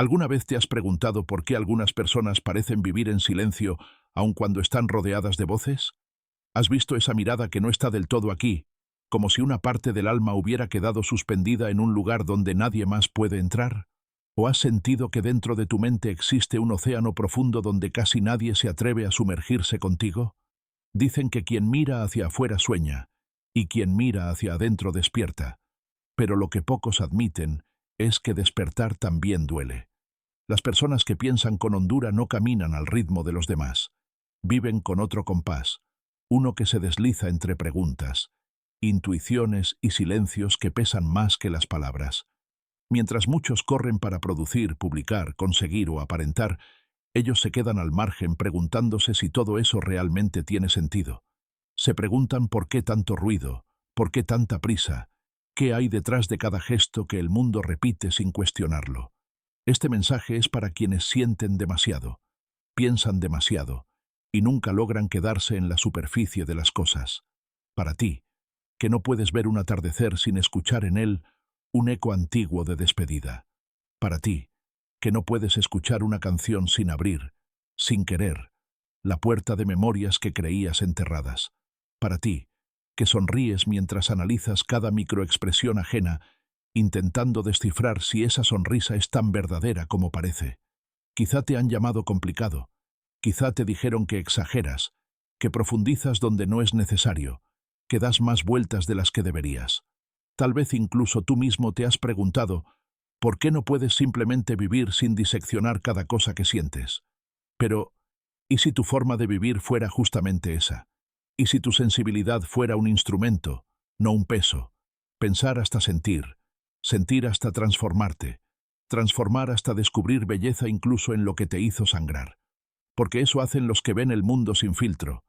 ¿Alguna vez te has preguntado por qué algunas personas parecen vivir en silencio aun cuando están rodeadas de voces? ¿Has visto esa mirada que no está del todo aquí, como si una parte del alma hubiera quedado suspendida en un lugar donde nadie más puede entrar? ¿O has sentido que dentro de tu mente existe un océano profundo donde casi nadie se atreve a sumergirse contigo? Dicen que quien mira hacia afuera sueña, y quien mira hacia adentro despierta, pero lo que pocos admiten es que despertar también duele. Las personas que piensan con hondura no caminan al ritmo de los demás, viven con otro compás, uno que se desliza entre preguntas, intuiciones y silencios que pesan más que las palabras. Mientras muchos corren para producir, publicar, conseguir o aparentar, ellos se quedan al margen preguntándose si todo eso realmente tiene sentido. Se preguntan por qué tanto ruido, por qué tanta prisa, qué hay detrás de cada gesto que el mundo repite sin cuestionarlo. Este mensaje es para quienes sienten demasiado, piensan demasiado, y nunca logran quedarse en la superficie de las cosas. Para ti, que no puedes ver un atardecer sin escuchar en él un eco antiguo de despedida. Para ti, que no puedes escuchar una canción sin abrir, sin querer, la puerta de memorias que creías enterradas. Para ti, que sonríes mientras analizas cada microexpresión ajena, intentando descifrar si esa sonrisa es tan verdadera como parece. Quizá te han llamado complicado, quizá te dijeron que exageras, que profundizas donde no es necesario, que das más vueltas de las que deberías. Tal vez incluso tú mismo te has preguntado ¿por qué no puedes simplemente vivir sin diseccionar cada cosa que sientes? Pero, ¿y si tu forma de vivir fuera justamente esa? ¿Y si tu sensibilidad fuera un instrumento, no un peso? Pensar hasta sentir, sentir hasta transformarte, transformar hasta descubrir belleza incluso en lo que te hizo sangrar. Porque eso hacen los que ven el mundo sin filtro.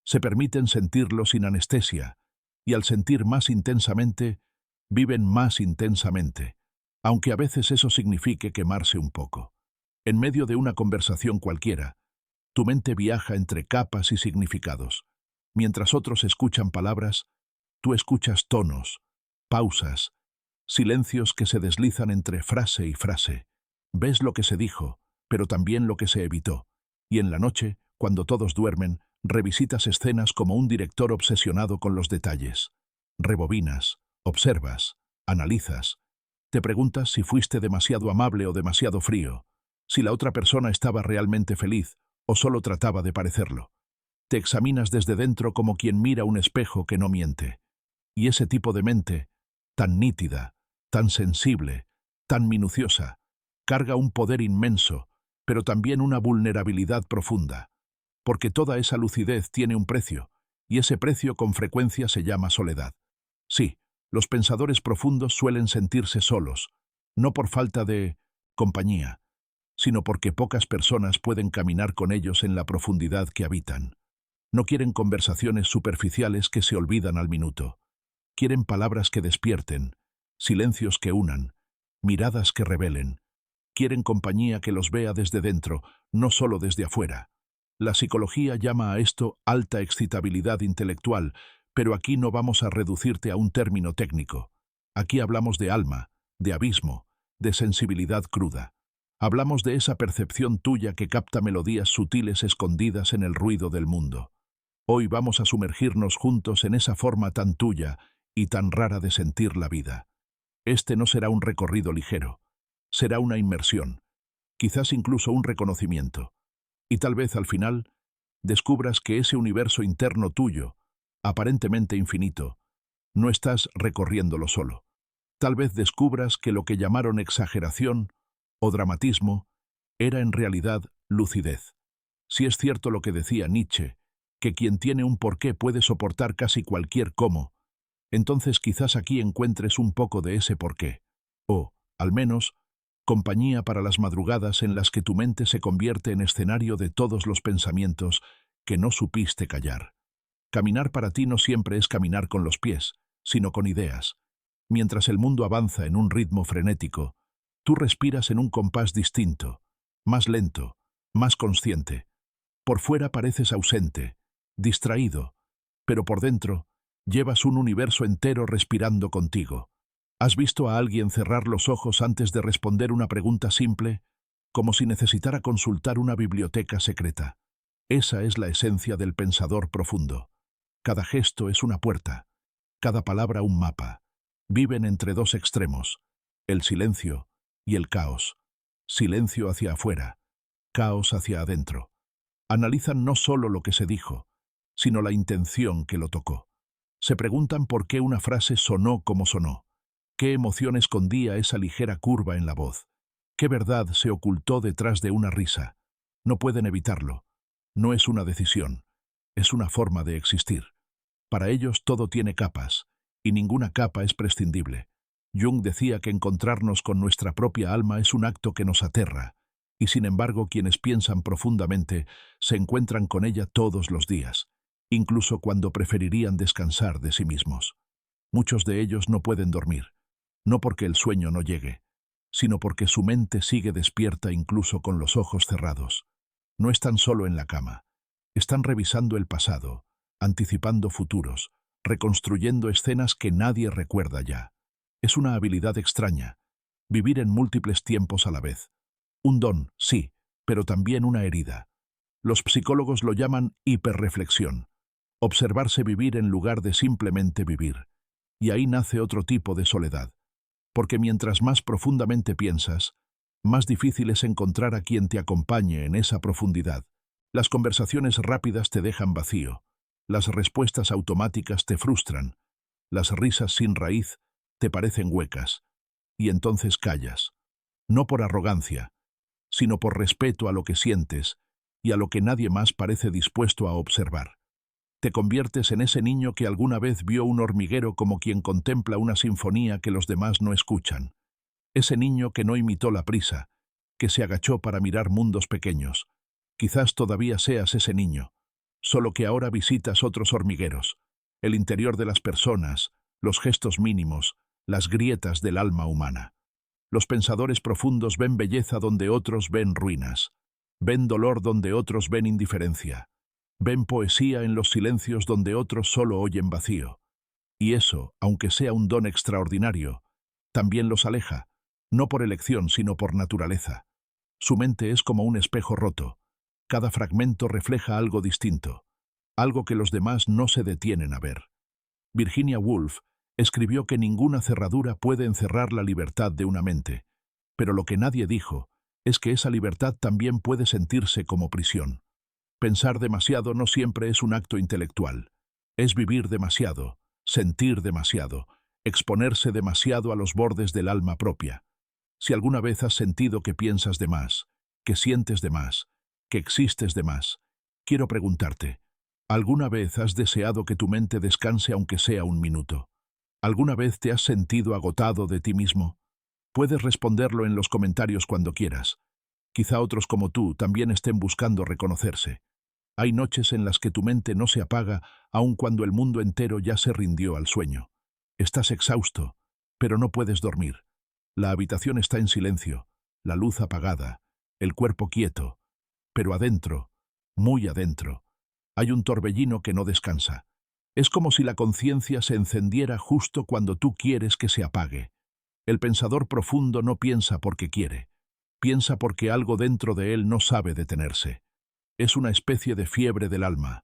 Se permiten sentirlo sin anestesia, y al sentir más intensamente, viven más intensamente, aunque a veces eso signifique quemarse un poco. En medio de una conversación cualquiera, tu mente viaja entre capas y significados. Mientras otros escuchan palabras, tú escuchas tonos, pausas, silencios que se deslizan entre frase y frase. Ves lo que se dijo, pero también lo que se evitó. Y en la noche, cuando todos duermen, revisitas escenas como un director obsesionado con los detalles. Rebobinas, observas, analizas. Te preguntas si fuiste demasiado amable o demasiado frío, si la otra persona estaba realmente feliz o solo trataba de parecerlo. Te examinas desde dentro como quien mira un espejo que no miente. Y ese tipo de mente, tan nítida, tan sensible, tan minuciosa, carga un poder inmenso, pero también una vulnerabilidad profunda. Porque toda esa lucidez tiene un precio, y ese precio con frecuencia se llama soledad. Sí, los pensadores profundos suelen sentirse solos, no por falta de compañía, sino porque pocas personas pueden caminar con ellos en la profundidad que habitan. No quieren conversaciones superficiales que se olvidan al minuto. Quieren palabras que despierten, silencios que unan, miradas que revelen. Quieren compañía que los vea desde dentro, no solo desde afuera. La psicología llama a esto alta excitabilidad intelectual, pero aquí no vamos a reducirte a un término técnico. Aquí hablamos de alma, de abismo, de sensibilidad cruda. Hablamos de esa percepción tuya que capta melodías sutiles escondidas en el ruido del mundo. Hoy vamos a sumergirnos juntos en esa forma tan tuya y tan rara de sentir la vida. Este no será un recorrido ligero, será una inmersión, quizás incluso un reconocimiento. Y tal vez al final descubras que ese universo interno tuyo, aparentemente infinito, no estás recorriéndolo solo. Tal vez descubras que lo que llamaron exageración o dramatismo era en realidad lucidez. Si es cierto lo que decía Nietzsche, que quien tiene un porqué puede soportar casi cualquier cómo, entonces quizás aquí encuentres un poco de ese porqué. O, al menos, compañía para las madrugadas en las que tu mente se convierte en escenario de todos los pensamientos que no supiste callar. Caminar para ti no siempre es caminar con los pies, sino con ideas. Mientras el mundo avanza en un ritmo frenético, tú respiras en un compás distinto, más lento, más consciente. Por fuera pareces ausente, distraído, pero por dentro llevas un universo entero respirando contigo. ¿Has visto a alguien cerrar los ojos antes de responder una pregunta simple? como si necesitara consultar una biblioteca secreta. Esa es la esencia del pensador profundo. Cada gesto es una puerta, cada palabra un mapa. Viven entre dos extremos, el silencio y el caos. Silencio hacia afuera, caos hacia adentro. Analizan no solo lo que se dijo, sino la intención que lo tocó. Se preguntan por qué una frase sonó como sonó, qué emoción escondía esa ligera curva en la voz, qué verdad se ocultó detrás de una risa. No pueden evitarlo. No es una decisión, es una forma de existir. Para ellos todo tiene capas, y ninguna capa es prescindible. Jung decía que encontrarnos con nuestra propia alma es un acto que nos aterra, y sin embargo quienes piensan profundamente se encuentran con ella todos los días, incluso cuando preferirían descansar de sí mismos. Muchos de ellos no pueden dormir, no porque el sueño no llegue, sino porque su mente sigue despierta incluso con los ojos cerrados. No están solo en la cama, están revisando el pasado, anticipando futuros, reconstruyendo escenas que nadie recuerda ya. Es una habilidad extraña, vivir en múltiples tiempos a la vez. Un don, sí, pero también una herida. Los psicólogos lo llaman hiperreflexión, observarse vivir en lugar de simplemente vivir. Y ahí nace otro tipo de soledad, porque mientras más profundamente piensas, más difícil es encontrar a quien te acompañe en esa profundidad. Las conversaciones rápidas te dejan vacío, las respuestas automáticas te frustran, las risas sin raíz te parecen huecas, y entonces callas, no por arrogancia, sino por respeto a lo que sientes y a lo que nadie más parece dispuesto a observar. Te conviertes en ese niño que alguna vez vio un hormiguero como quien contempla una sinfonía que los demás no escuchan. Ese niño que no imitó la prisa, que se agachó para mirar mundos pequeños. Quizás todavía seas ese niño, solo que ahora visitas otros hormigueros, el interior de las personas, los gestos mínimos, las grietas del alma humana. Los pensadores profundos ven belleza donde otros ven ruinas, ven dolor donde otros ven indiferencia, ven poesía en los silencios donde otros solo oyen vacío. Y eso, aunque sea un don extraordinario, también los aleja, no por elección sino por naturaleza. Su mente es como un espejo roto. Cada fragmento refleja algo distinto, algo que los demás no se detienen a ver. Virginia Woolf escribió que ninguna cerradura puede encerrar la libertad de una mente, pero lo que nadie dijo es que esa libertad también puede sentirse como prisión. Pensar demasiado no siempre es un acto intelectual, es vivir demasiado, sentir demasiado, exponerse demasiado a los bordes del alma propia. Si alguna vez has sentido que piensas de más, que sientes de más, que existes de más, quiero preguntarte, ¿alguna vez has deseado que tu mente descanse aunque sea un minuto? ¿Alguna vez te has sentido agotado de ti mismo? Puedes responderlo en los comentarios cuando quieras. Quizá otros como tú también estén buscando reconocerse. Hay noches en las que tu mente no se apaga aun cuando el mundo entero ya se rindió al sueño. Estás exhausto, pero no puedes dormir. La habitación está en silencio, la luz apagada, el cuerpo quieto, pero adentro, muy adentro, hay un torbellino que no descansa. Es como si la conciencia se encendiera justo cuando tú quieres que se apague. El pensador profundo no piensa porque quiere, piensa porque algo dentro de él no sabe detenerse. Es una especie de fiebre del alma,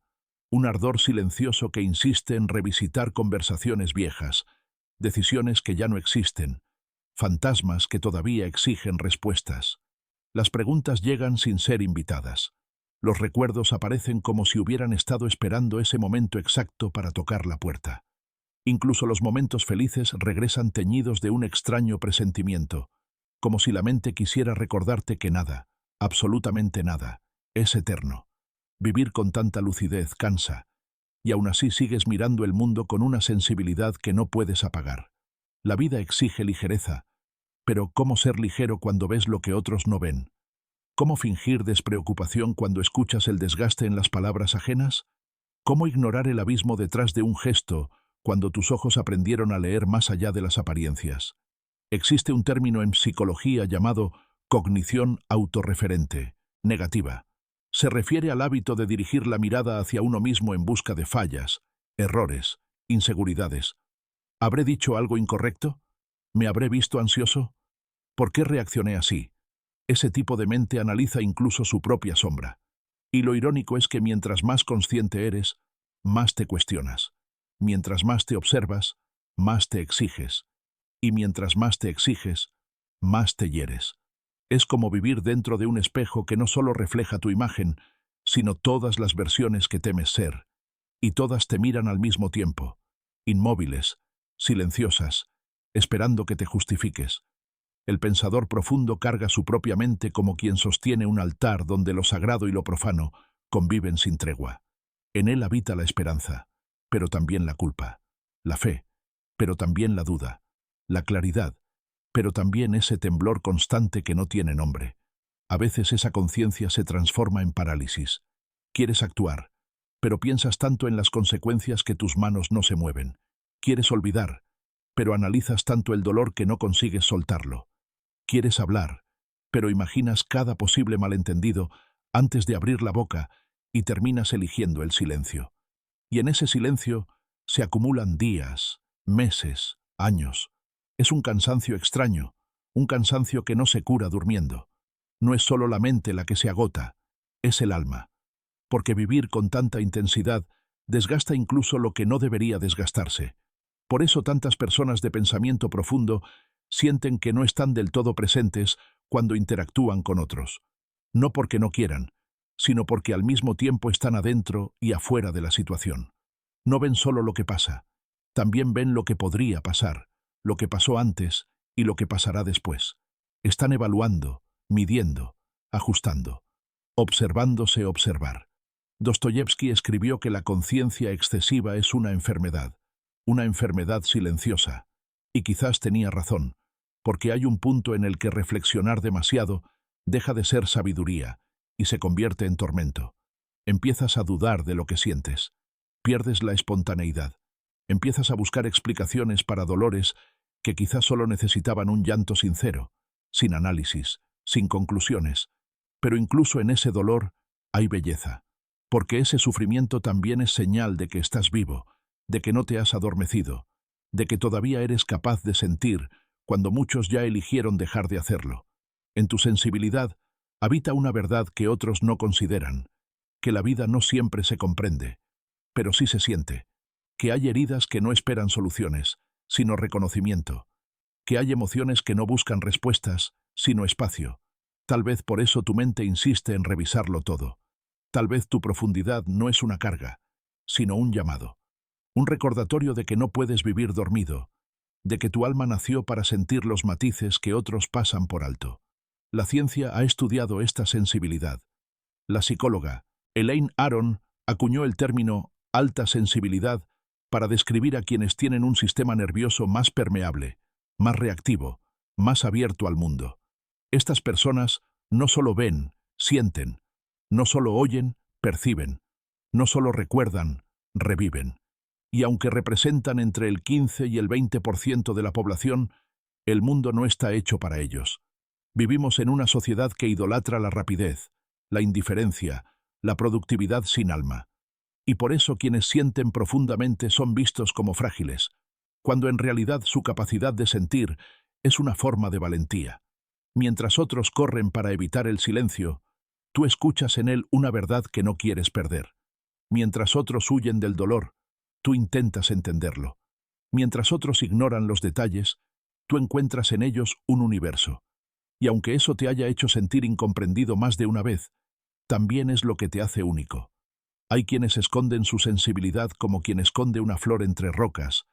un ardor silencioso que insiste en revisitar conversaciones viejas, decisiones que ya no existen, fantasmas que todavía exigen respuestas. Las preguntas llegan sin ser invitadas. Los recuerdos aparecen como si hubieran estado esperando ese momento exacto para tocar la puerta. Incluso los momentos felices regresan teñidos de un extraño presentimiento, como si la mente quisiera recordarte que nada, absolutamente nada, es eterno. Vivir con tanta lucidez cansa, y aún así sigues mirando el mundo con una sensibilidad que no puedes apagar. La vida exige ligereza, pero ¿cómo ser ligero cuando ves lo que otros no ven? ¿Cómo fingir despreocupación cuando escuchas el desgaste en las palabras ajenas? ¿Cómo ignorar el abismo detrás de un gesto cuando tus ojos aprendieron a leer más allá de las apariencias? Existe un término en psicología llamado cognición autorreferente, negativa. Se refiere al hábito de dirigir la mirada hacia uno mismo en busca de fallas, errores, inseguridades. ¿Habré dicho algo incorrecto? ¿Me habré visto ansioso? ¿Por qué reaccioné así? Ese tipo de mente analiza incluso su propia sombra. Y lo irónico es que mientras más consciente eres, más te cuestionas. Mientras más te observas, más te exiges. Y mientras más te exiges, más te hieres. Es como vivir dentro de un espejo que no solo refleja tu imagen, sino todas las versiones que temes ser. Y todas te miran al mismo tiempo, inmóviles, silenciosas, esperando que te justifiques. El pensador profundo carga su propia mente como quien sostiene un altar donde lo sagrado y lo profano conviven sin tregua. En él habita la esperanza, pero también la culpa, la fe, pero también la duda, la claridad, pero también ese temblor constante que no tiene nombre. A veces esa conciencia se transforma en parálisis. Quieres actuar, pero piensas tanto en las consecuencias que tus manos no se mueven. Quieres olvidar, pero analizas tanto el dolor que no consigues soltarlo. Quieres hablar, pero imaginas cada posible malentendido antes de abrir la boca y terminas eligiendo el silencio. Y en ese silencio se acumulan días, meses, años. Es un cansancio extraño, un cansancio que no se cura durmiendo. No es solo la mente la que se agota, es el alma. Porque vivir con tanta intensidad desgasta incluso lo que no debería desgastarse. Por eso tantas personas de pensamiento profundo sienten que no están del todo presentes cuando interactúan con otros. No porque no quieran, sino porque al mismo tiempo están adentro y afuera de la situación. No ven solo lo que pasa, también ven lo que podría pasar, lo que pasó antes y lo que pasará después. Están evaluando, midiendo, ajustando, observándose observar. Dostoyevski escribió que la conciencia excesiva es una enfermedad silenciosa, y quizás tenía razón, porque hay un punto en el que reflexionar demasiado deja de ser sabiduría y se convierte en tormento. Empiezas a dudar de lo que sientes, pierdes la espontaneidad, empiezas a buscar explicaciones para dolores que quizás solo necesitaban un llanto sincero, sin análisis, sin conclusiones, pero incluso en ese dolor hay belleza, porque ese sufrimiento también es señal de que estás vivo, de que no te has adormecido, de que todavía eres capaz de sentir cuando muchos ya eligieron dejar de hacerlo. En tu sensibilidad habita una verdad que otros no consideran, que la vida no siempre se comprende, pero sí se siente, que hay heridas que no esperan soluciones, sino reconocimiento, que hay emociones que no buscan respuestas, sino espacio. Tal vez por eso tu mente insiste en revisarlo todo. Tal vez tu profundidad no es una carga, sino un llamado. Un recordatorio de que no puedes vivir dormido, de que tu alma nació para sentir los matices que otros pasan por alto. La ciencia ha estudiado esta sensibilidad. La psicóloga Elaine Aron acuñó el término alta sensibilidad para describir a quienes tienen un sistema nervioso más permeable, más reactivo, más abierto al mundo. Estas personas no solo ven, sienten, no solo oyen, perciben, no solo recuerdan, reviven. Y aunque representan entre el 15 y el 20% de la población, el mundo no está hecho para ellos. Vivimos en una sociedad que idolatra la rapidez, la indiferencia, la productividad sin alma. Y por eso quienes sienten profundamente son vistos como frágiles, cuando en realidad su capacidad de sentir es una forma de valentía. Mientras otros corren para evitar el silencio, tú escuchas en él una verdad que no quieres perder. Mientras otros huyen del dolor, tú intentas entenderlo. Mientras otros ignoran los detalles, tú encuentras en ellos un universo. Y aunque eso te haya hecho sentir incomprendido más de una vez, también es lo que te hace único. Hay quienes esconden su sensibilidad como quien esconde una flor entre rocas,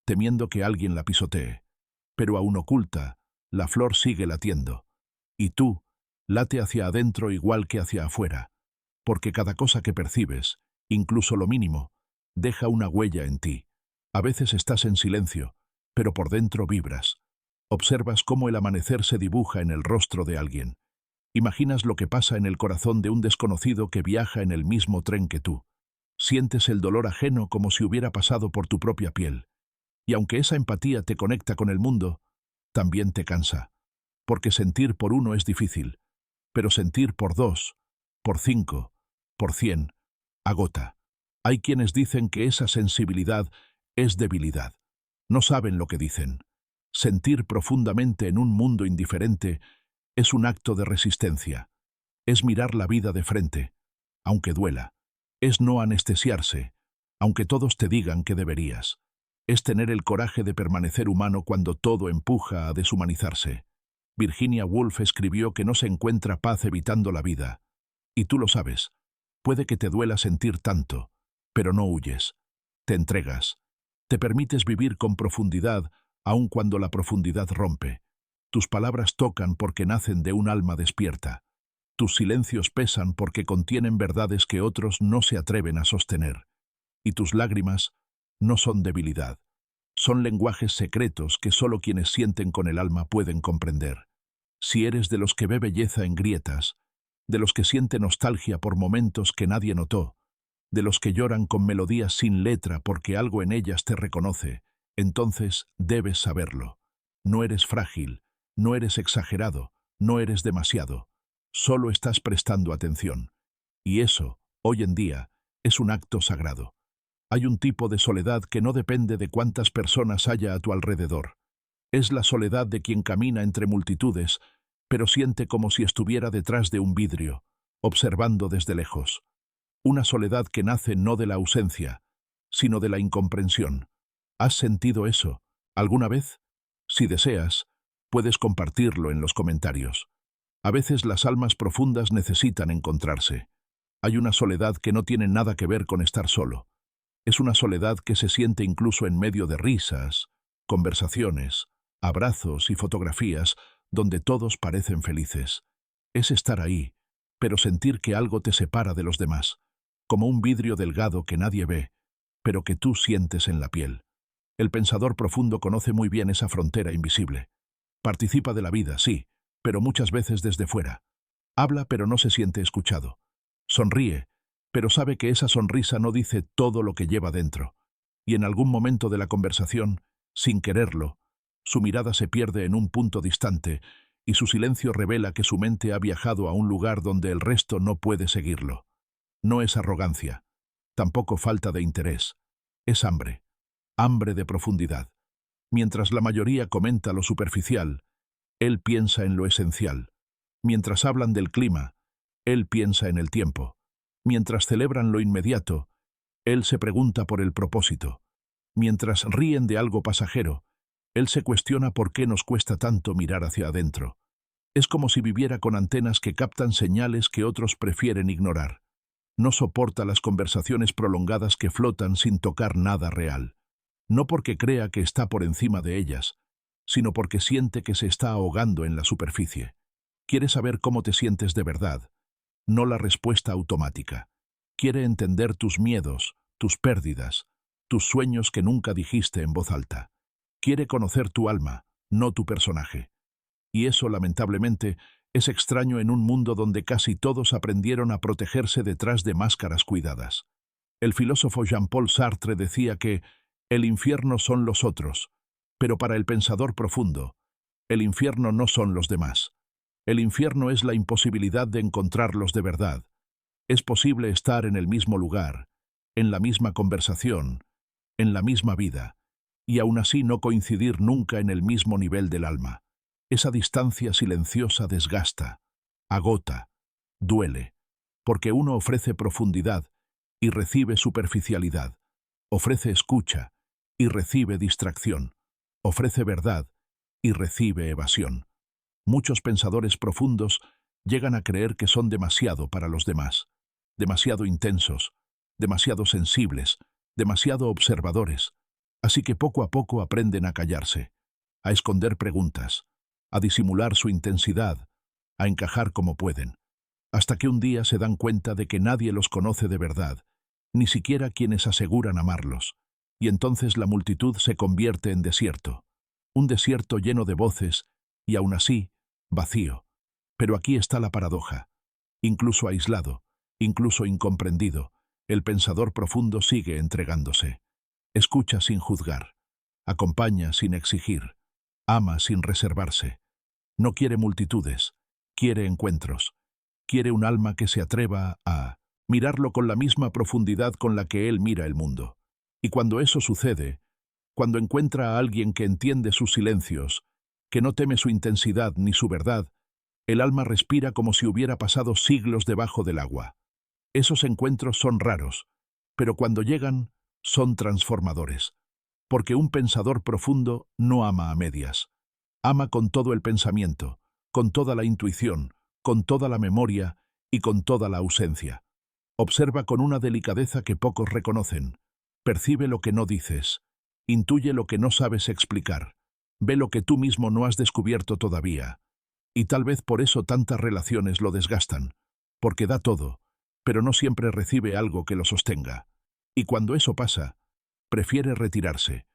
temiendo que alguien la pisotee. Pero aún oculta, la flor sigue latiendo. Y tú, late hacia adentro igual que hacia afuera, porque cada cosa que percibes, incluso lo mínimo, deja una huella en ti. A veces estás en silencio, pero por dentro vibras. Observas cómo el amanecer se dibuja en el rostro de alguien. Imaginas lo que pasa en el corazón de un desconocido que viaja en el mismo tren que tú. Sientes el dolor ajeno como si hubiera pasado por tu propia piel. Y aunque esa empatía te conecta con el mundo, también te cansa. Porque sentir por uno es difícil, pero sentir por 2, por 5, por 100, agota. Hay quienes dicen que esa sensibilidad es debilidad. No saben lo que dicen. Sentir profundamente en un mundo indiferente Es un acto de resistencia. Es mirar la vida de frente, aunque duela. Es no anestesiarse, aunque todos te digan que deberías. Es tener el coraje de permanecer humano cuando todo empuja a deshumanizarse. Virginia Woolf escribió que no se encuentra paz evitando la vida. Y tú lo sabes. Puede que te duela sentir tanto, pero no huyes. Te entregas. Te permites vivir con profundidad, aun cuando la profundidad rompe. Tus palabras tocan porque nacen de un alma despierta. Tus silencios pesan porque contienen verdades que otros no se atreven a sostener. Y tus lágrimas no son debilidad. Son lenguajes secretos que solo quienes sienten con el alma pueden comprender. Si eres de los que ve belleza en grietas, de los que siente nostalgia por momentos que nadie notó, de los que lloran con melodías sin letra porque algo en ellas te reconoce, entonces debes saberlo. No eres frágil, no eres exagerado, no eres demasiado. Solo estás prestando atención. Y eso, hoy en día, es un acto sagrado. Hay un tipo de soledad que no depende de cuántas personas haya a tu alrededor. Es la soledad de quien camina entre multitudes, pero siente como si estuviera detrás de un vidrio, observando desde lejos. Una soledad que nace no de la ausencia, sino de la incomprensión. ¿Has sentido eso alguna vez? Si deseas, puedes compartirlo en los comentarios. A veces las almas profundas necesitan encontrarse. Hay una soledad que no tiene nada que ver con estar solo. Es una soledad que se siente incluso en medio de risas, conversaciones, abrazos y fotografías donde todos parecen felices. Es estar ahí, pero sentir que algo te separa de los demás, como un vidrio delgado que nadie ve, pero que tú sientes en la piel. El pensador profundo conoce muy bien esa frontera invisible. Participa de la vida, sí, pero muchas veces desde fuera. Habla, pero no se siente escuchado. Sonríe, pero sabe que esa sonrisa no dice todo lo que lleva dentro. Y en algún momento de la conversación, sin quererlo, su mirada se pierde en un punto distante y su silencio revela que su mente ha viajado a un lugar donde el resto no puede seguirlo. No es arrogancia, tampoco falta de interés. Es hambre, hambre de profundidad. Mientras la mayoría comenta lo superficial, él piensa en lo esencial. Mientras hablan del clima, él piensa en el tiempo. Mientras celebran lo inmediato, él se pregunta por el propósito. Mientras ríen de algo pasajero, él se cuestiona por qué nos cuesta tanto mirar hacia adentro. Es como si viviera con antenas que captan señales que otros prefieren ignorar. No soporta las conversaciones prolongadas que flotan sin tocar nada real. No porque crea que está por encima de ellas, sino porque siente que se está ahogando en la superficie. Quiere saber cómo te sientes de verdad, no la respuesta automática. Quiere entender tus miedos, tus pérdidas, tus sueños que nunca dijiste en voz alta. Quiere conocer tu alma, no tu personaje. Y eso, lamentablemente, es extraño en un mundo donde casi todos aprendieron a protegerse detrás de máscaras cuidadas. El filósofo Jean-Paul Sartre decía que el infierno son los otros, pero para el pensador profundo, el infierno no son los demás. El infierno es la imposibilidad de encontrarlos de verdad. Es posible estar en el mismo lugar, en la misma conversación, en la misma vida, y aún así no coincidir nunca en el mismo nivel del alma. Esa distancia silenciosa desgasta, agota, duele, porque uno ofrece profundidad y recibe superficialidad, ofrece escucha y recibe distracción, ofrece verdad y recibe evasión. Muchos pensadores profundos llegan a creer que son demasiado para los demás, demasiado intensos, demasiado sensibles, demasiado observadores, así que poco a poco aprenden a callarse, a esconder preguntas, a disimular su intensidad, a encajar como pueden, hasta que un día se dan cuenta de que nadie los conoce de verdad, ni siquiera quienes aseguran amarlos, y entonces la multitud se convierte en desierto, un desierto lleno de voces y aún así, vacío. Pero aquí está la paradoja. Incluso aislado, incluso incomprendido, el pensador profundo sigue entregándose. Escucha sin juzgar, acompaña sin exigir, ama sin reservarse. No quiere multitudes, quiere encuentros. Quiere un alma que se atreva a mirarlo con la misma profundidad con la que él mira el mundo. Y cuando eso sucede, cuando encuentra a alguien que entiende sus silencios, que no teme su intensidad ni su verdad, El alma respira como si hubiera pasado siglos debajo del agua. Esos encuentros son raros, pero cuando llegan, son transformadores. Porque un pensador profundo no ama a medias. Ama con todo el pensamiento, con toda la intuición, con toda la memoria y con toda la ausencia. Observa con una delicadeza que pocos reconocen. Percibe lo que no dices. Intuye lo que no sabes explicar. Ve lo que tú mismo no has descubierto todavía. Y tal vez por eso tantas relaciones lo desgastan. Porque da todo, pero no siempre recibe algo que lo sostenga. Y cuando eso pasa, prefiere retirarse.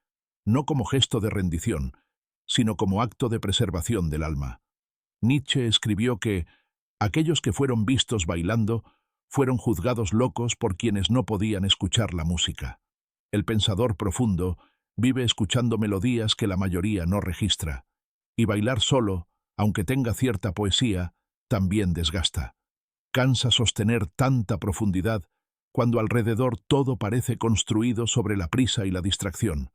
No como gesto de rendición, sino como acto de preservación del alma. Nietzsche escribió que aquellos que fueron vistos bailando fueron juzgados locos por quienes no podían escuchar la música. El pensador profundo vive escuchando melodías que la mayoría no registra. Y bailar solo, aunque tenga cierta poesía, también desgasta. Cansa sostener tanta profundidad cuando alrededor todo parece construido sobre la prisa y la distracción.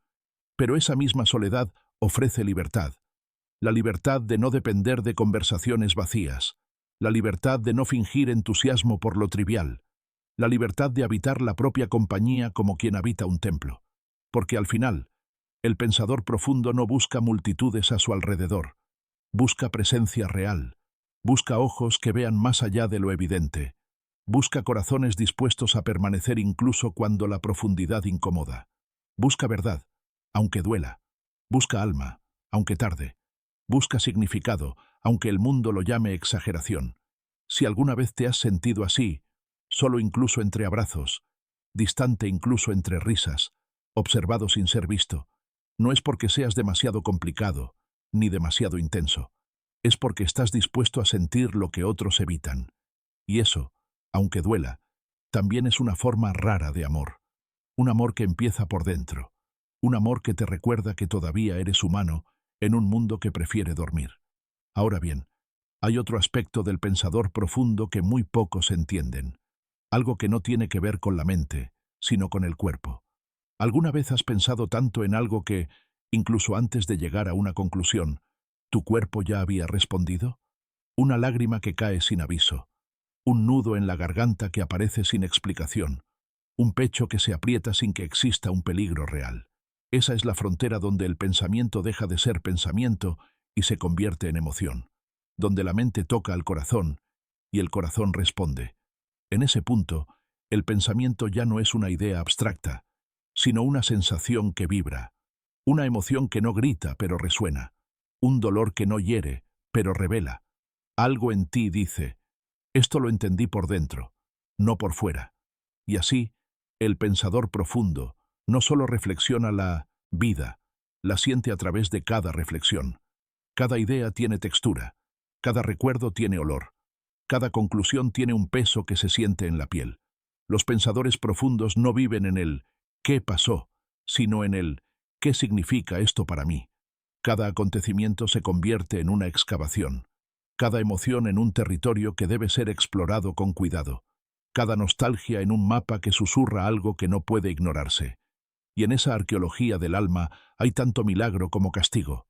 Pero esa misma soledad ofrece libertad. La libertad de no depender de conversaciones vacías. La libertad de no fingir entusiasmo por lo trivial. La libertad de habitar la propia compañía como quien habita un templo. Porque al final, el pensador profundo no busca multitudes a su alrededor. Busca presencia real. Busca ojos que vean más allá de lo evidente. Busca corazones dispuestos a permanecer incluso cuando la profundidad incomoda. Busca verdad, aunque duela. Busca alma, aunque tarde. Busca significado, aunque el mundo lo llame exageración. Si alguna vez te has sentido así, solo incluso entre abrazos, distante incluso entre risas, observado sin ser visto, no es porque seas demasiado complicado, ni demasiado intenso. Es porque estás dispuesto a sentir lo que otros evitan. Y eso, aunque duela, también es una forma rara de amor. Un amor que empieza por dentro. Un amor que te recuerda que todavía eres humano en un mundo que prefiere dormir. Ahora bien, hay otro aspecto del pensador profundo que muy pocos entienden. Algo que no tiene que ver con la mente, sino con el cuerpo. ¿Alguna vez has pensado tanto en algo que, incluso antes de llegar a una conclusión, tu cuerpo ya había respondido? Una lágrima que cae sin aviso. Un nudo en la garganta que aparece sin explicación. Un pecho que se aprieta sin que exista un peligro real. Esa es la frontera donde el pensamiento deja de ser pensamiento y se convierte en emoción. Donde la mente toca al corazón y el corazón responde. En ese punto, el pensamiento ya no es una idea abstracta, sino una sensación que vibra. Una emoción que no grita, pero resuena. Un dolor que no hiere, pero revela. Algo en ti dice, esto lo entendí por dentro, no por fuera. Y así, el pensador profundo no solo reflexiona la vida, la siente a través de cada reflexión. Cada idea tiene textura, cada recuerdo tiene olor, cada conclusión tiene un peso que se siente en la piel. Los pensadores profundos no viven en el ¿qué pasó?, sino en el ¿qué significa esto para mí? Cada acontecimiento se convierte en una excavación, cada emoción en un territorio que debe ser explorado con cuidado, cada nostalgia en un mapa que susurra algo que no puede ignorarse. Y en esa arqueología del alma hay tanto milagro como castigo,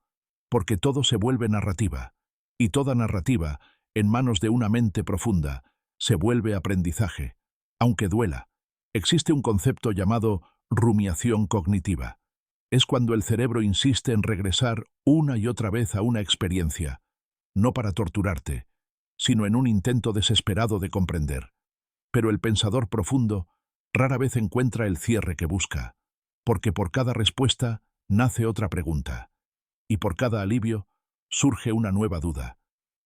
porque todo se vuelve narrativa, y toda narrativa, en manos de una mente profunda, se vuelve aprendizaje, aunque duela. Existe un concepto llamado rumiación cognitiva. Es cuando el cerebro insiste en regresar una y otra vez a una experiencia, no para torturarte, sino en un intento desesperado de comprender. Pero el pensador profundo rara vez encuentra el cierre que busca, porque por cada respuesta nace otra pregunta, y por cada alivio surge una nueva duda.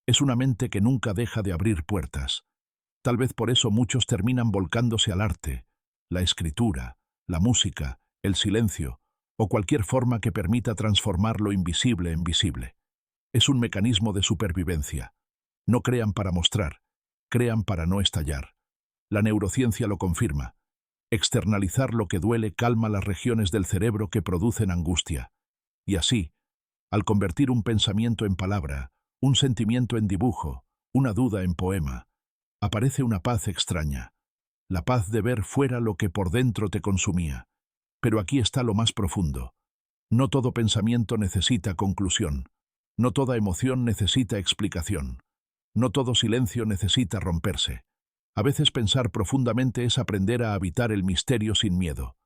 Es una mente que nunca deja de abrir puertas. Tal vez por eso muchos terminan volcándose al arte, la escritura, la música, el silencio, o cualquier forma que permita transformar lo invisible en visible. Es un mecanismo de supervivencia. No crean para mostrar, crean para no estallar. La neurociencia lo confirma. Externalizar lo que duele calma las regiones del cerebro que producen angustia. Y así, al convertir un pensamiento en palabra, un sentimiento en dibujo, una duda en poema, aparece una paz extraña. La paz de ver fuera lo que por dentro te consumía. Pero aquí está lo más profundo. No todo pensamiento necesita conclusión. No toda emoción necesita explicación. No todo silencio necesita romperse. A veces pensar profundamente es aprender a habitar el misterio sin miedo.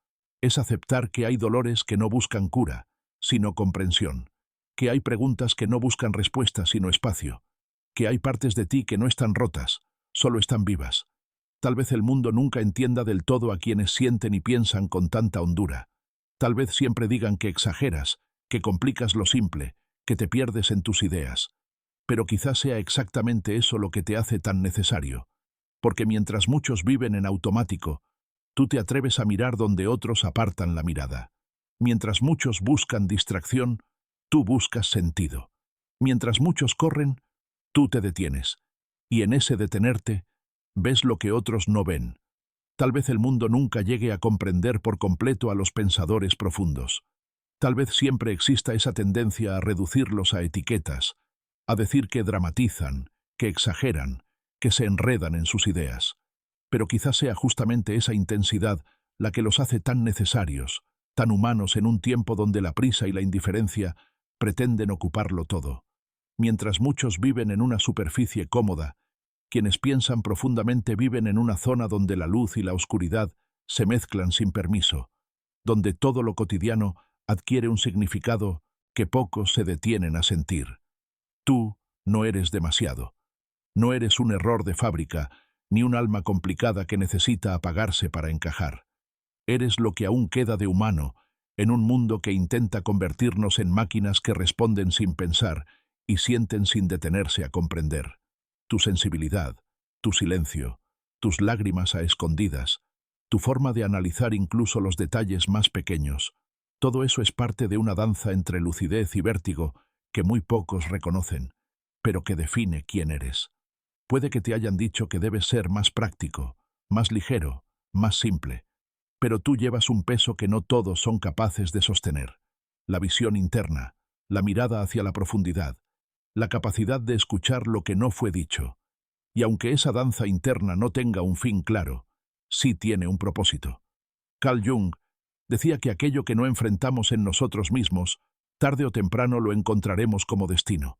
Es aceptar que hay dolores que no buscan cura, sino comprensión. Que hay preguntas que no buscan respuesta, sino espacio. Que hay partes de ti que no están rotas, solo están vivas. Tal vez el mundo nunca entienda del todo a quienes sienten y piensan con tanta hondura. Tal vez siempre digan que exageras, que complicas lo simple, que te pierdes en tus ideas. Pero quizás sea exactamente eso lo que te hace tan necesario. Porque mientras muchos viven en automático, tú te atreves a mirar donde otros apartan la mirada. Mientras muchos buscan distracción, tú buscas sentido. Mientras muchos corren, tú te detienes. Y en ese detenerte, ves lo que otros no ven. Tal vez el mundo nunca llegue a comprender por completo a los pensadores profundos. Tal vez siempre exista esa tendencia a reducirlos a etiquetas, a decir que dramatizan, que exageran, que se enredan en sus ideas. Pero quizás sea justamente esa intensidad la que los hace tan necesarios, tan humanos en un tiempo donde la prisa y la indiferencia pretenden ocuparlo todo. Mientras muchos viven en una superficie cómoda, quienes piensan profundamente viven en una zona donde la luz y la oscuridad se mezclan sin permiso, donde todo lo cotidiano adquiere un significado que pocos se detienen a sentir. Tú no eres demasiado. No eres un error de fábrica, ni un alma complicada que necesita apagarse para encajar. Eres lo que aún queda de humano, en un mundo que intenta convertirnos en máquinas que responden sin pensar y sienten sin detenerse a comprender. Tu sensibilidad, tu silencio, tus lágrimas a escondidas, tu forma de analizar incluso los detalles más pequeños, todo eso es parte de una danza entre lucidez y vértigo que muy pocos reconocen, pero que define quién eres. Puede que te hayan dicho que debes ser más práctico, más ligero, más simple, pero tú llevas un peso que no todos son capaces de sostener. La visión interna, la mirada hacia la profundidad, la capacidad de escuchar lo que no fue dicho. Y aunque esa danza interna no tenga un fin claro, sí tiene un propósito. Carl Jung decía que aquello que no enfrentamos en nosotros mismos, tarde o temprano lo encontraremos como destino.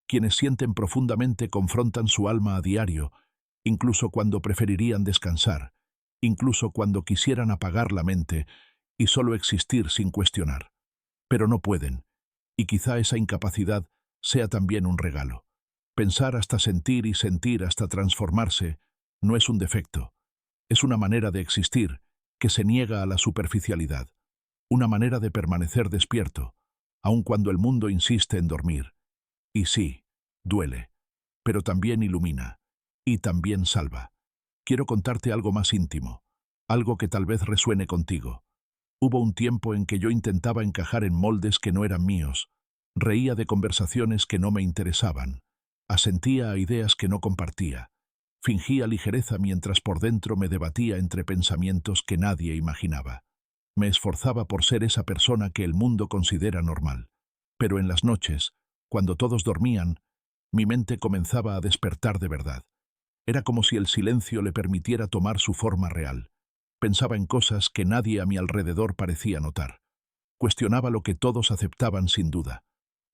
Quienes sienten profundamente confrontan su alma a diario, incluso cuando preferirían descansar, incluso cuando quisieran apagar la mente y solo existir sin cuestionar. Pero no pueden, y quizá esa incapacidad sea también un regalo. Pensar hasta sentir y sentir hasta transformarse no es un defecto, es una manera de existir que se niega a la superficialidad, una manera de permanecer despierto, aun cuando el mundo insiste en dormir. Y sí, duele, pero también ilumina, y también salva. Quiero contarte algo más íntimo, algo que tal vez resuene contigo. Hubo un tiempo en que yo intentaba encajar en moldes que no eran míos, reía de conversaciones que no me interesaban, asentía a ideas que no compartía, fingía ligereza mientras por dentro me debatía entre pensamientos que nadie imaginaba. Me esforzaba por ser esa persona que el mundo considera normal. Pero en las noches, cuando todos dormían, mi mente comenzaba a despertar de verdad. Era como si el silencio le permitiera tomar su forma real. Pensaba en cosas que nadie a mi alrededor parecía notar. Cuestionaba lo que todos aceptaban sin duda.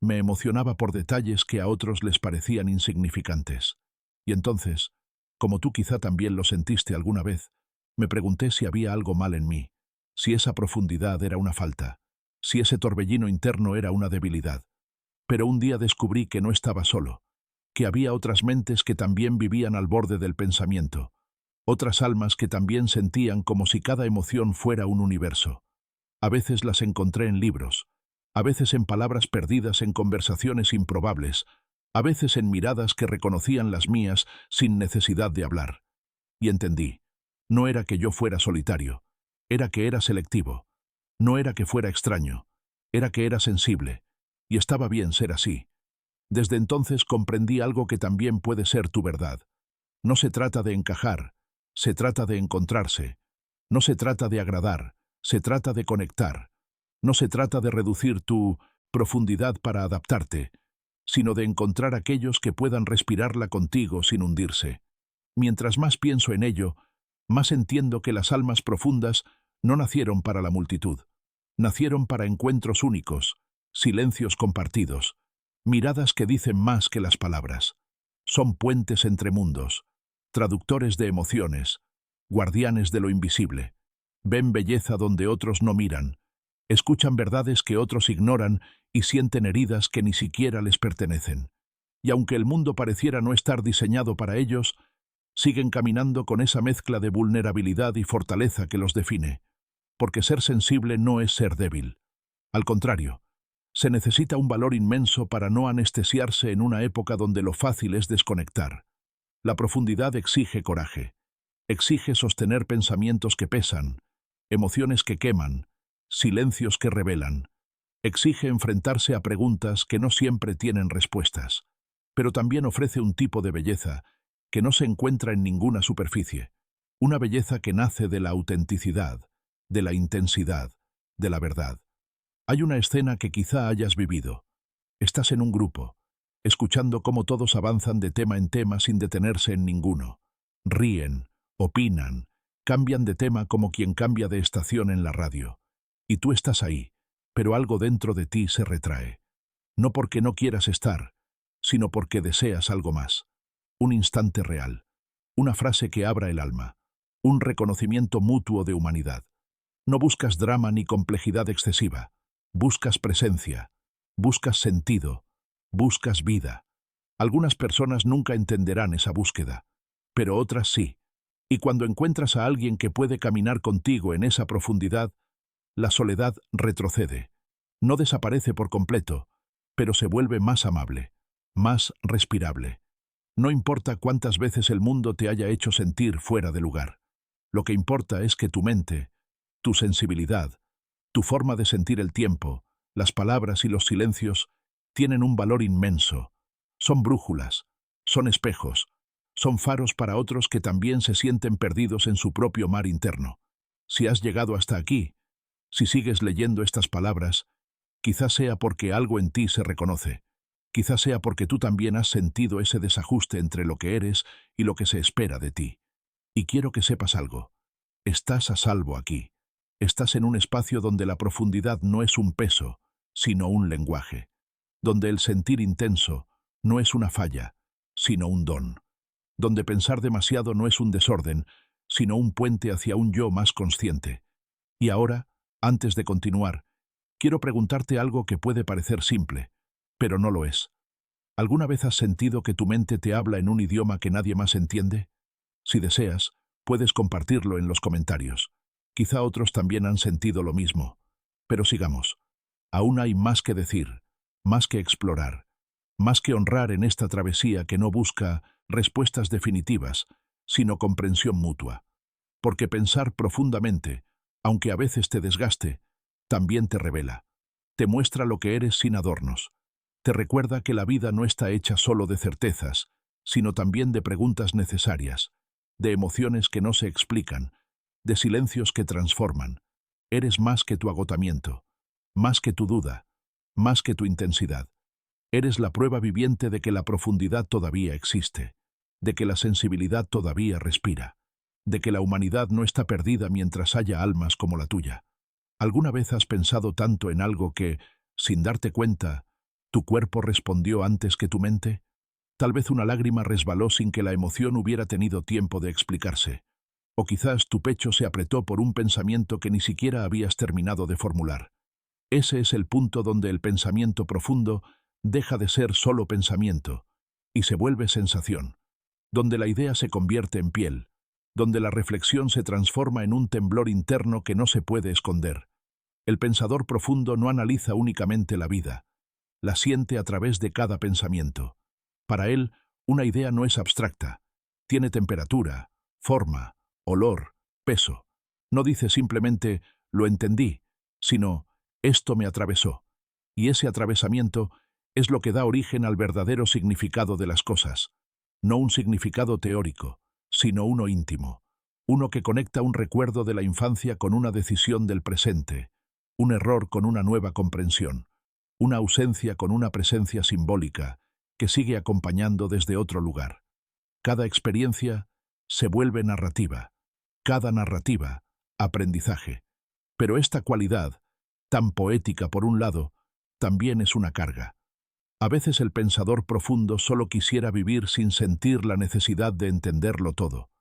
Me emocionaba por detalles que a otros les parecían insignificantes. Y entonces, como tú quizá también lo sentiste alguna vez, me pregunté si había algo mal en mí, si esa profundidad era una falta, si ese torbellino interno era una debilidad. Pero un día descubrí que no estaba solo, que había otras mentes que también vivían al borde del pensamiento, otras almas que también sentían como si cada emoción fuera un universo. A veces las encontré en libros, a veces en palabras perdidas en conversaciones improbables, a veces en miradas que reconocían las mías sin necesidad de hablar. Y entendí, no era que yo fuera solitario, era que era selectivo, no era que fuera extraño, era que era sensible, y estaba bien ser así. Desde entonces comprendí algo que también puede ser tu verdad. No se trata de encajar, se trata de encontrarse. No se trata de agradar, se trata de conectar. No se trata de reducir tu profundidad para adaptarte, sino de encontrar aquellos que puedan respirarla contigo sin hundirse. Mientras más pienso en ello, más entiendo que las almas profundas no nacieron para la multitud. Nacieron para encuentros únicos, silencios compartidos, miradas que dicen más que las palabras. Son puentes entre mundos, traductores de emociones, guardianes de lo invisible. Ven belleza donde otros no miran, escuchan verdades que otros ignoran y sienten heridas que ni siquiera les pertenecen. Y aunque el mundo pareciera no estar diseñado para ellos, siguen caminando con esa mezcla de vulnerabilidad y fortaleza que los define, porque ser sensible no es ser débil. Al contrario, se necesita un valor inmenso para no anestesiarse en una época donde lo fácil es desconectar. La profundidad exige coraje, exige sostener pensamientos que pesan, emociones que queman, silencios que revelan. Exige enfrentarse a preguntas que no siempre tienen respuestas, pero también ofrece un tipo de belleza que no se encuentra en ninguna superficie, una belleza que nace de la autenticidad, de la intensidad, de la verdad. Hay una escena que quizá hayas vivido. Estás en un grupo, escuchando cómo todos avanzan de tema en tema sin detenerse en ninguno. Ríen, opinan, cambian de tema como quien cambia de estación en la radio. Y tú estás ahí, pero algo dentro de ti se retrae. No porque no quieras estar, sino porque deseas algo más. Un instante real, una frase que abra el alma, un reconocimiento mutuo de humanidad. No buscas drama ni complejidad excesiva. Buscas presencia, buscas sentido, buscas vida. Algunas personas nunca entenderán esa búsqueda, pero otras sí. Y cuando encuentras a alguien que puede caminar contigo en esa profundidad, la soledad retrocede. No desaparece por completo, pero se vuelve más amable, más respirable. No importa cuántas veces el mundo te haya hecho sentir fuera de lugar. Lo que importa es que tu mente, tu sensibilidad, tu forma de sentir el tiempo, las palabras y los silencios tienen un valor inmenso. Son brújulas, son espejos, son faros para otros que también se sienten perdidos en su propio mar interno. Si has llegado hasta aquí, si sigues leyendo estas palabras, quizás sea porque algo en ti se reconoce. Quizás sea porque tú también has sentido ese desajuste entre lo que eres y lo que se espera de ti. Y quiero que sepas algo. Estás a salvo aquí. Estás en un espacio donde la profundidad no es un peso, sino un lenguaje. Donde el sentir intenso no es una falla, sino un don. Donde pensar demasiado no es un desorden, sino un puente hacia un yo más consciente. Y ahora, antes de continuar, quiero preguntarte algo que puede parecer simple, pero no lo es. ¿Alguna vez has sentido que tu mente te habla en un idioma que nadie más entiende? Si deseas, puedes compartirlo en los comentarios. Quizá otros también han sentido lo mismo. Pero sigamos. Aún hay más que decir, más que explorar, más que honrar en esta travesía que no busca respuestas definitivas, sino comprensión mutua. Porque pensar profundamente, aunque a veces te desgaste, también te revela. Te muestra lo que eres sin adornos. Te recuerda que la vida no está hecha solo de certezas, sino también de preguntas necesarias, de emociones que no se explican, de silencios que transforman. Eres más que tu agotamiento, más que tu duda, más que tu intensidad. Eres la prueba viviente de que la profundidad todavía existe, de que la sensibilidad todavía respira, de que la humanidad no está perdida mientras haya almas como la tuya. ¿Alguna vez has pensado tanto en algo que, sin darte cuenta, tu cuerpo respondió antes que tu mente? Tal vez una lágrima resbaló sin que la emoción hubiera tenido tiempo de explicarse. O quizás tu pecho se apretó por un pensamiento que ni siquiera habías terminado de formular. Ese es el punto donde el pensamiento profundo deja de ser solo pensamiento y se vuelve sensación, donde la idea se convierte en piel, donde la reflexión se transforma en un temblor interno que no se puede esconder. El pensador profundo no analiza únicamente la vida, la siente a través de cada pensamiento. Para él, una idea no es abstracta, tiene temperatura, forma, olor, peso. No dice simplemente, lo entendí, sino, esto me atravesó. Y ese atravesamiento es lo que da origen al verdadero significado de las cosas. No un significado teórico, sino uno íntimo. Uno que conecta un recuerdo de la infancia con una decisión del presente, un error con una nueva comprensión, una ausencia con una presencia simbólica que sigue acompañando desde otro lugar. Cada experiencia se vuelve narrativa. Cada narrativa, aprendizaje. Pero esta cualidad, tan poética por un lado, también es una carga. A veces el pensador profundo solo quisiera vivir sin sentir la necesidad de entenderlo todo,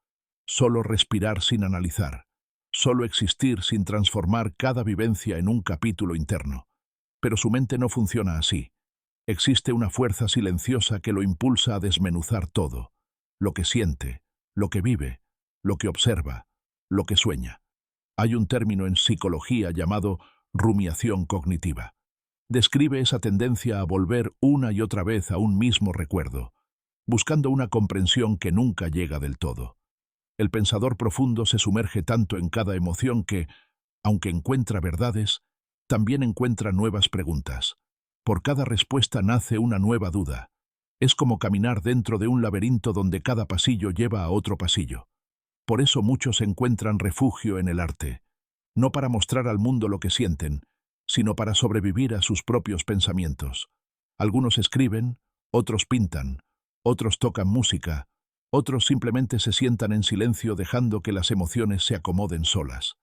solo respirar sin analizar, solo existir sin transformar cada vivencia en un capítulo interno. Pero su mente no funciona así. Existe una fuerza silenciosa que lo impulsa a desmenuzar todo, lo que siente, lo que vive, lo que observa, lo que sueña. Hay un término en psicología llamado rumiación cognitiva. Describe esa tendencia a volver una y otra vez a un mismo recuerdo, buscando una comprensión que nunca llega del todo. El pensador profundo se sumerge tanto en cada emoción que, aunque encuentra verdades, también encuentra nuevas preguntas. Por cada respuesta nace una nueva duda. Es como caminar dentro de un laberinto donde cada pasillo lleva a otro pasillo. Por eso muchos encuentran refugio en el arte, no para mostrar al mundo lo que sienten, sino para sobrevivir a sus propios pensamientos. Algunos escriben, otros pintan, otros tocan música, otros simplemente se sientan en silencio dejando que las emociones se acomoden solas.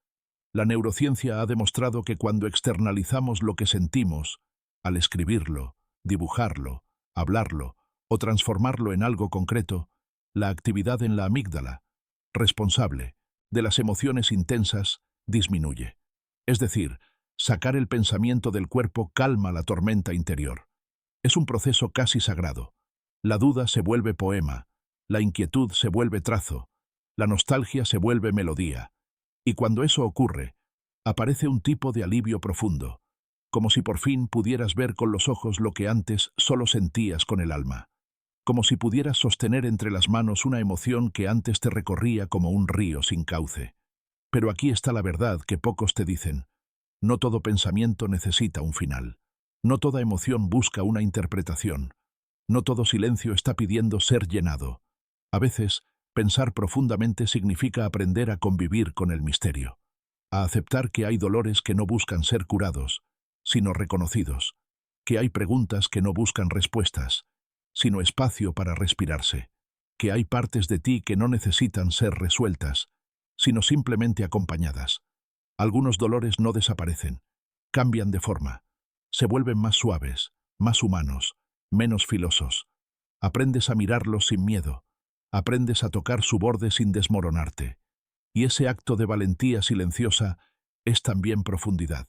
La neurociencia ha demostrado que cuando externalizamos lo que sentimos, al escribirlo, dibujarlo, hablarlo o transformarlo en algo concreto, la actividad en la amígdala, responsable de las emociones intensas, disminuye. Es decir, sacar el pensamiento del cuerpo calma la tormenta interior. Es un proceso casi sagrado. La duda se vuelve poema, la inquietud se vuelve trazo, la nostalgia se vuelve melodía. Y cuando eso ocurre, aparece un tipo de alivio profundo, como si por fin pudieras ver con los ojos lo que antes solo sentías con el alma, como si pudieras sostener entre las manos una emoción que antes te recorría como un río sin cauce. Pero aquí está la verdad que pocos te dicen. No todo pensamiento necesita un final. No toda emoción busca una interpretación. No todo silencio está pidiendo ser llenado. A veces, pensar profundamente significa aprender a convivir con el misterio, a aceptar que hay dolores que no buscan ser curados, sino reconocidos, que hay preguntas que no buscan respuestas, sino espacio para respirarse, que hay partes de ti que no necesitan ser resueltas, sino simplemente acompañadas. Algunos dolores no desaparecen, cambian de forma, se vuelven más suaves, más humanos, menos filosos. Aprendes a mirarlos sin miedo, aprendes a tocar su borde sin desmoronarte. Y ese acto de valentía silenciosa es también profundidad,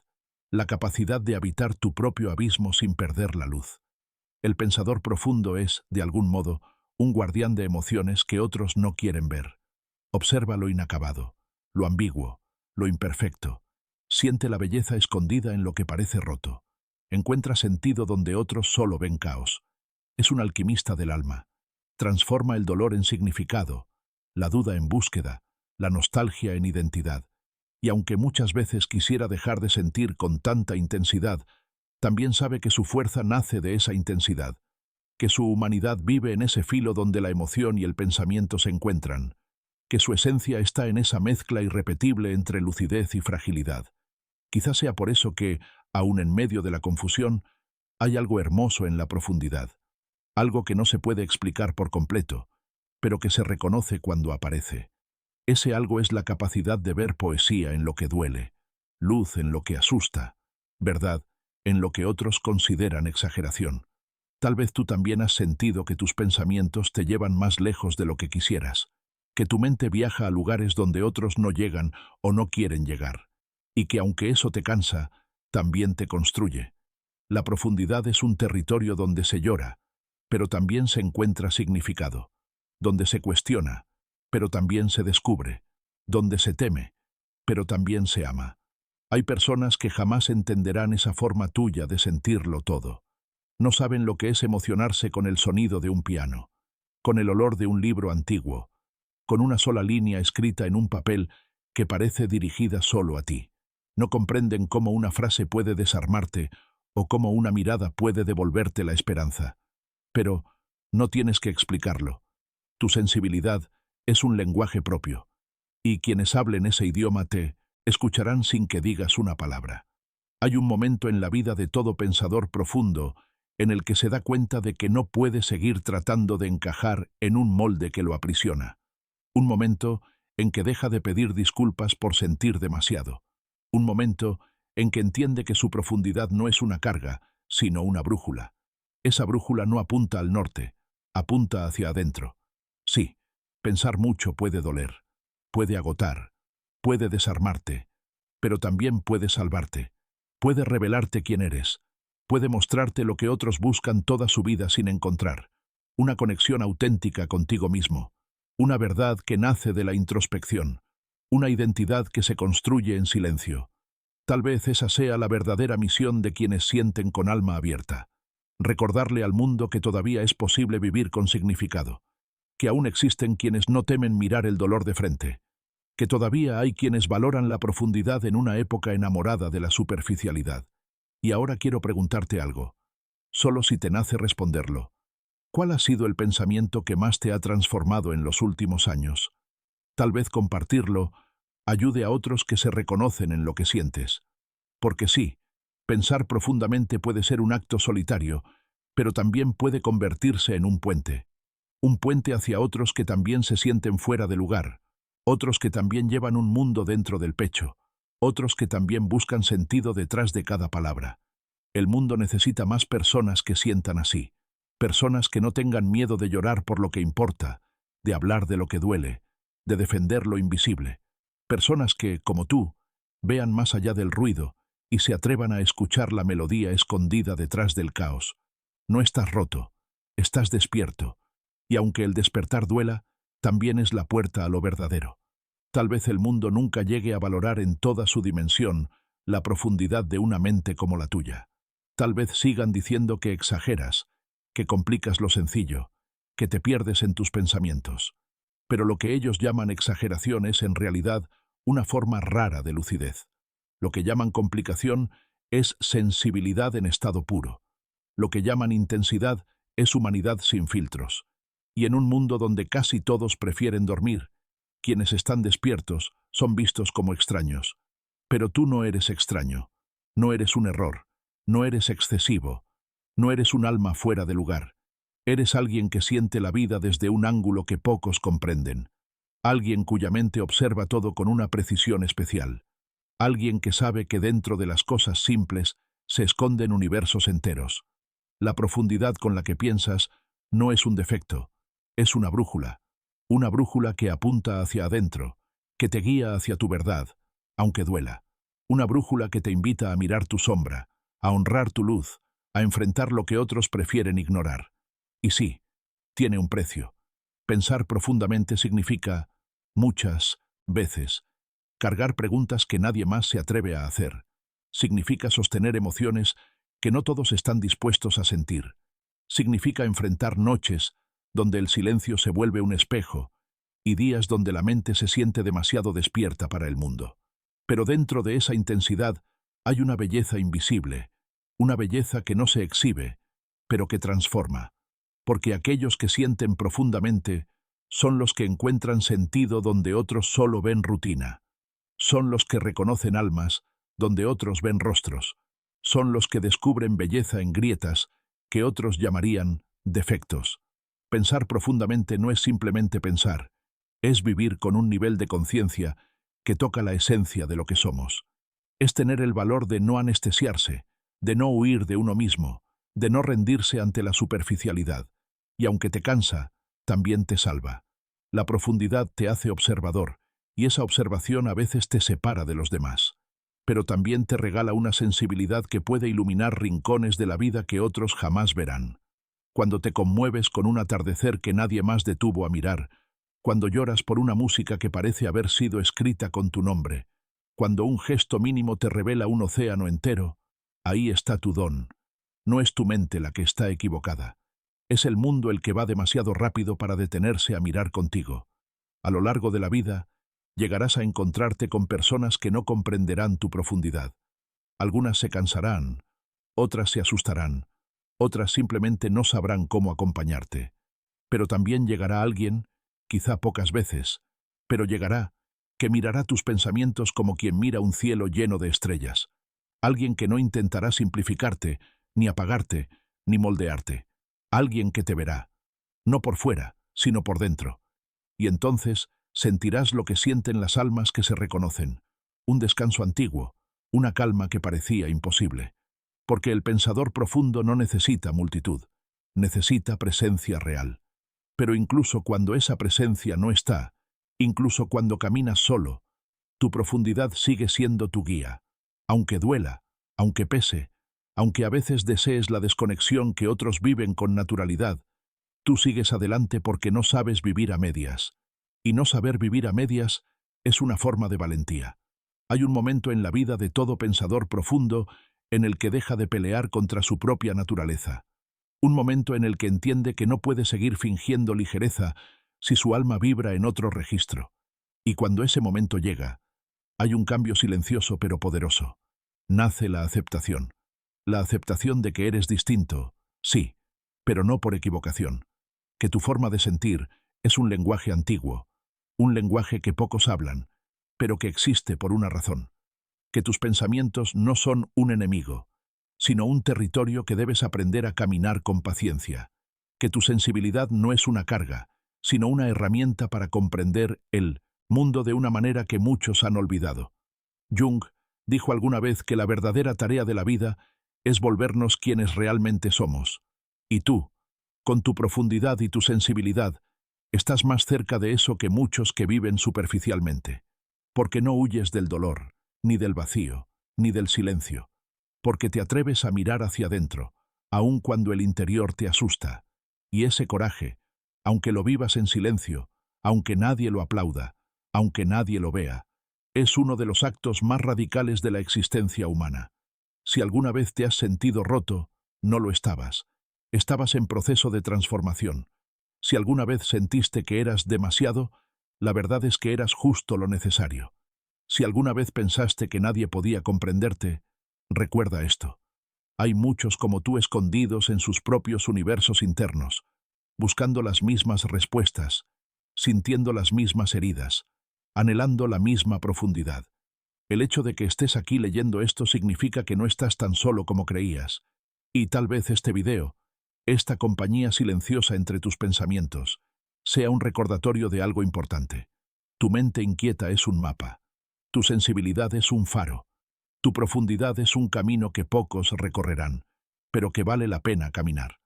la capacidad de habitar tu propio abismo sin perder la luz. El pensador profundo es, de algún modo, un guardián de emociones que otros no quieren ver. Observa lo inacabado, lo ambiguo, lo imperfecto. Siente la belleza escondida en lo que parece roto. Encuentra sentido donde otros solo ven caos. Es un alquimista del alma. Transforma el dolor en significado, la duda en búsqueda, la nostalgia en identidad. Y aunque muchas veces quisiera dejar de sentir con tanta intensidad, también sabe que su fuerza nace de esa intensidad, que su humanidad vive en ese filo donde la emoción y el pensamiento se encuentran, que su esencia está en esa mezcla irrepetible entre lucidez y fragilidad. Quizás sea por eso que, aun en medio de la confusión, hay algo hermoso en la profundidad, algo que no se puede explicar por completo, pero que se reconoce cuando aparece. Ese algo es la capacidad de ver poesía en lo que duele, luz en lo que asusta, verdad en lo que otros consideran exageración. Tal vez tú también has sentido que tus pensamientos te llevan más lejos de lo que quisieras, que tu mente viaja a lugares donde otros no llegan o no quieren llegar, y que aunque eso te cansa, también te construye. La profundidad es un territorio donde se llora, pero también se encuentra significado, donde se cuestiona, pero también se descubre, donde se teme, pero también se ama. Hay personas que jamás entenderán esa forma tuya de sentirlo todo. No saben lo que es emocionarse con el sonido de un piano, con el olor de un libro antiguo, con una sola línea escrita en un papel que parece dirigida solo a ti. No comprenden cómo una frase puede desarmarte o cómo una mirada puede devolverte la esperanza. Pero no tienes que explicarlo. Tu sensibilidad es un lenguaje propio, y quienes hablen ese idioma te escucharán sin que digas una palabra. Hay un momento en la vida de todo pensador profundo en el que se da cuenta de que no puede seguir tratando de encajar en un molde que lo aprisiona. Un momento en que deja de pedir disculpas por sentir demasiado. Un momento en que entiende que su profundidad no es una carga, sino una brújula. Esa brújula no apunta al norte, apunta hacia adentro. Sí, pensar mucho puede doler, puede agotar, puede desarmarte, pero también puede salvarte, puede revelarte quién eres, puede mostrarte lo que otros buscan toda su vida sin encontrar, una conexión auténtica contigo mismo, una verdad que nace de la introspección, una identidad que se construye en silencio. Tal vez esa sea la verdadera misión de quienes sienten con alma abierta. Recordarle al mundo que todavía es posible vivir con significado, que aún existen quienes no temen mirar el dolor de frente, que todavía hay quienes valoran la profundidad en una época enamorada de la superficialidad. Y ahora quiero preguntarte algo, solo si te nace responderlo. ¿Cuál ha sido el pensamiento que más te ha transformado en los últimos años? Tal vez compartirlo ayude a otros que se reconocen en lo que sientes. Porque sí, pensar profundamente puede ser un acto solitario, pero también puede convertirse en un puente hacia otros que también se sienten fuera de lugar, otros que también llevan un mundo dentro del pecho, otros que también buscan sentido detrás de cada palabra. El mundo necesita más personas que sientan así, personas que no tengan miedo de llorar por lo que importa, de hablar de lo que duele, de defender lo invisible, personas que, como tú, vean más allá del ruido y se atrevan a escuchar la melodía escondida detrás del caos. No estás roto, estás despierto, y aunque el despertar duela, también es la puerta a lo verdadero. Tal vez el mundo nunca llegue a valorar en toda su dimensión la profundidad de una mente como la tuya. Tal vez sigan diciendo que exageras, que complicas lo sencillo, que te pierdes en tus pensamientos. Pero lo que ellos llaman exageración es en realidad una forma rara de lucidez. Lo que llaman complicación es sensibilidad en estado puro. Lo que llaman intensidad es humanidad sin filtros. Y en un mundo donde casi todos prefieren dormir, quienes están despiertos son vistos como extraños. Pero tú no eres extraño, no eres un error, no eres excesivo, no eres un alma fuera de lugar. Eres alguien que siente la vida desde un ángulo que pocos comprenden. Alguien cuya mente observa todo con una precisión especial. Alguien que sabe que dentro de las cosas simples se esconden universos enteros. La profundidad con la que piensas no es un defecto, es una brújula que apunta hacia adentro, que te guía hacia tu verdad, aunque duela. Una brújula que te invita a mirar tu sombra, a honrar tu luz, a enfrentar lo que otros prefieren ignorar. Y sí, tiene un precio. Pensar profundamente significa, muchas veces, cargar preguntas que nadie más se atreve a hacer. Significa sostener emociones que no todos están dispuestos a sentir. Significa enfrentar noches donde el silencio se vuelve un espejo y días donde la mente se siente demasiado despierta para el mundo. Pero dentro de esa intensidad hay una belleza invisible, una belleza que no se exhibe, pero que transforma. Porque aquellos que sienten profundamente son los que encuentran sentido donde otros solo ven rutina. Son los que reconocen almas donde otros ven rostros. Son los que descubren belleza en grietas que otros llamarían defectos. Pensar profundamente no es simplemente pensar, es vivir con un nivel de conciencia que toca la esencia de lo que somos. Es tener el valor de no anestesiarse, de no huir de uno mismo, de no rendirse ante la superficialidad. Y aunque te cansa, también te salva. La profundidad te hace observador, y esa observación a veces te separa de los demás. Pero también te regala una sensibilidad que puede iluminar rincones de la vida que otros jamás verán. Cuando te conmueves con un atardecer que nadie más detuvo a mirar, cuando lloras por una música que parece haber sido escrita con tu nombre, cuando un gesto mínimo te revela un océano entero, ahí está tu don. No es tu mente la que está equivocada. Es el mundo el que va demasiado rápido para detenerse a mirar contigo. A lo largo de la vida, llegarás a encontrarte con personas que no comprenderán tu profundidad. Algunas se cansarán, otras se asustarán, otras simplemente no sabrán cómo acompañarte. Pero también llegará alguien, quizá pocas veces, pero llegará, que mirará tus pensamientos como quien mira un cielo lleno de estrellas. Alguien que no intentará simplificarte, ni apagarte, ni moldearte. Alguien que te verá, no por fuera, sino por dentro. Y entonces sentirás lo que sienten las almas que se reconocen, un descanso antiguo, una calma que parecía imposible. Porque el pensador profundo no necesita multitud, necesita presencia real. Pero incluso cuando esa presencia no está, incluso cuando caminas solo, tu profundidad sigue siendo tu guía. Aunque duela, aunque pese, aunque a veces desees la desconexión que otros viven con naturalidad, tú sigues adelante porque no sabes vivir a medias. Y no saber vivir a medias es una forma de valentía. Hay un momento en la vida de todo pensador profundo en el que deja de pelear contra su propia naturaleza. Un momento en el que entiende que no puede seguir fingiendo ligereza si su alma vibra en otro registro. Y cuando ese momento llega, hay un cambio silencioso pero poderoso. Nace la aceptación. La aceptación de que eres distinto, sí, pero no por equivocación. Que tu forma de sentir es un lenguaje antiguo, un lenguaje que pocos hablan, pero que existe por una razón. Que tus pensamientos no son un enemigo, sino un territorio que debes aprender a caminar con paciencia. Que tu sensibilidad no es una carga, sino una herramienta para comprender el mundo de una manera que muchos han olvidado. Jung dijo alguna vez que la verdadera tarea de la vida es volvernos quienes realmente somos. Y tú, con tu profundidad y tu sensibilidad, estás más cerca de eso que muchos que viven superficialmente. Porque no huyes del dolor, ni del vacío, ni del silencio. Porque te atreves a mirar hacia adentro, aun cuando el interior te asusta. Y ese coraje, aunque lo vivas en silencio, aunque nadie lo aplauda, aunque nadie lo vea, es uno de los actos más radicales de la existencia humana. Si alguna vez te has sentido roto, no lo estabas. Estabas en proceso de transformación. Si alguna vez sentiste que eras demasiado, la verdad es que eras justo lo necesario. Si alguna vez pensaste que nadie podía comprenderte, recuerda esto. Hay muchos como tú escondidos en sus propios universos internos, buscando las mismas respuestas, sintiendo las mismas heridas, anhelando la misma profundidad. El hecho de que estés aquí leyendo esto significa que no estás tan solo como creías. Y tal vez este video, esta compañía silenciosa entre tus pensamientos, sea un recordatorio de algo importante. Tu mente inquieta es un mapa. Tu sensibilidad es un faro. Tu profundidad es un camino que pocos recorrerán, pero que vale la pena caminar.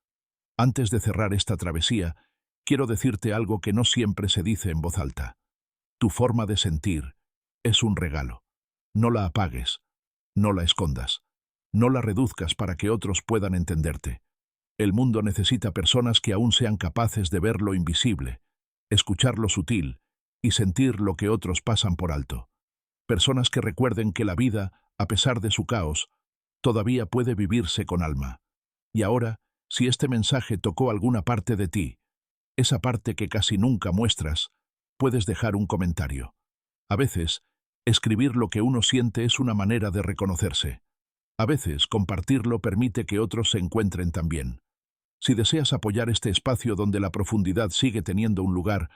Antes de cerrar esta travesía, quiero decirte algo que no siempre se dice en voz alta. Tu forma de sentir es un regalo. No la apagues, no la escondas, no la reduzcas para que otros puedan entenderte. El mundo necesita personas que aún sean capaces de ver lo invisible, escuchar lo sutil y sentir lo que otros pasan por alto. Personas que recuerden que la vida, a pesar de su caos, todavía puede vivirse con alma. Y ahora, si este mensaje tocó alguna parte de ti, esa parte que casi nunca muestras, puedes dejar un comentario. A veces, escribir lo que uno siente es una manera de reconocerse. A veces, compartirlo permite que otros se encuentren también. Si deseas apoyar este espacio donde la profundidad sigue teniendo un lugar,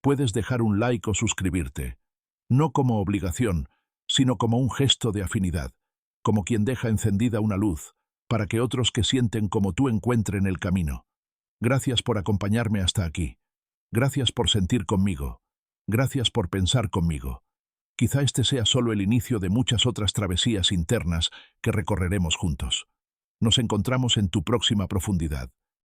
puedes dejar un like o suscribirte. No como obligación, sino como un gesto de afinidad, como quien deja encendida una luz, para que otros que sienten como tú encuentren el camino. Gracias por acompañarme hasta aquí. Gracias por sentir conmigo. Gracias por pensar conmigo. Quizá este sea solo el inicio de muchas otras travesías internas que recorreremos juntos. Nos encontramos en tu próxima profundidad.